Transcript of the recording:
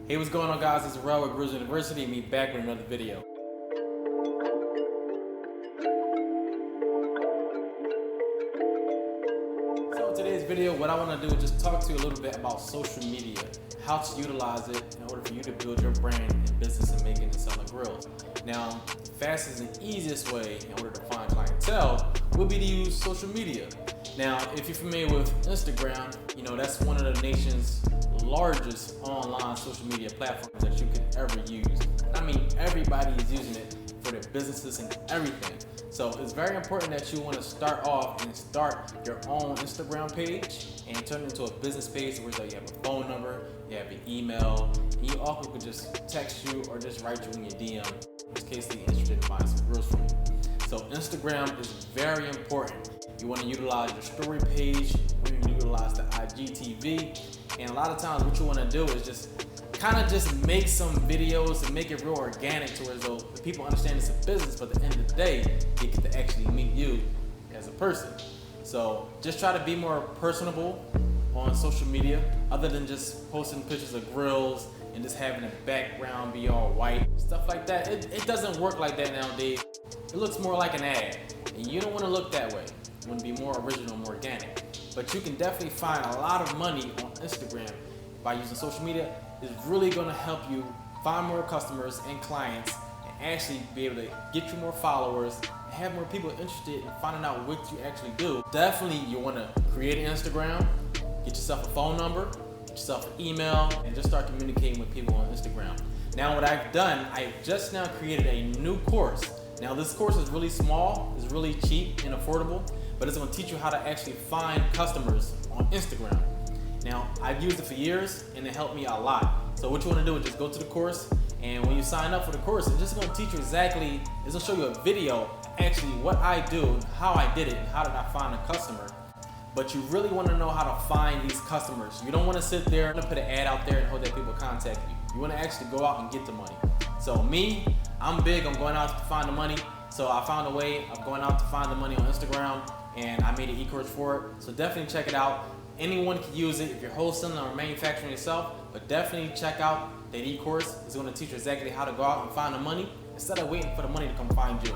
Hey, what's going on, guys? This is Rel with Grillzuniversity and me back with another video. So in today's video, what I want to do is just talk to you a little bit about social media, how to utilize it in order for you to build your brand and business and making and selling grills. Now, the fastest and easiest way in order to find clientele would be to use social media. Now, if you're familiar with Instagram, that's one of the nation's largest online social media platforms that you could ever use. I mean, everybody is using it for their businesses and everything. So it's very important that you want to start off and start your own Instagram page and turn it into a business page where you have a phone number, you have an email, and you also could just text you or just write you in your DM in case they're interested in buying some grills from you. So Instagram is very important. You want to utilize your story page, you want to utilize the IGTV, and a lot of times what you want to do is just make some videos and make it real organic to where though the people understand it's a business, but at the end of the day, they get to actually meet you as a person. So just try to be more personable on social media, other than just posting pictures of grills and just having the background be all white, stuff like that. It doesn't work like that nowadays. It looks more like an ad, and you don't want to look that way. You want to be more original, more organic. But you can definitely find a lot of money on Instagram by using social media. It's really going to help you find more customers and clients and actually be able to get you more followers and have more people interested in finding out what you actually do. Definitely you want to create an Instagram, get yourself a phone number, get yourself an email, and just start communicating with people on Instagram. Now what I've done, I've just now created a new course. Now this course is really small, it's really cheap and affordable, but it's going to teach you how to actually find customers on Instagram. Now, I've used it for years and it helped me a lot. So what you want to do is just go to the course, and when you sign up for the course, it's just going to teach you exactly, it's going to show you a video, actually what I do, how I did it, and how did I find a customer. But you really want to know how to find these customers. You don't want to sit there and put an ad out there and hope that people contact you. You want to actually go out and get the money. So me, I'm big on going out to find the money. So I found a way of going out to find the money on Instagram, and I made an e-course for it. So definitely check it out. Anyone can use it if you're wholesaling or manufacturing yourself, but definitely check out that e-course. It's going to teach you exactly how to go out and find the money instead of waiting for the money to come find you.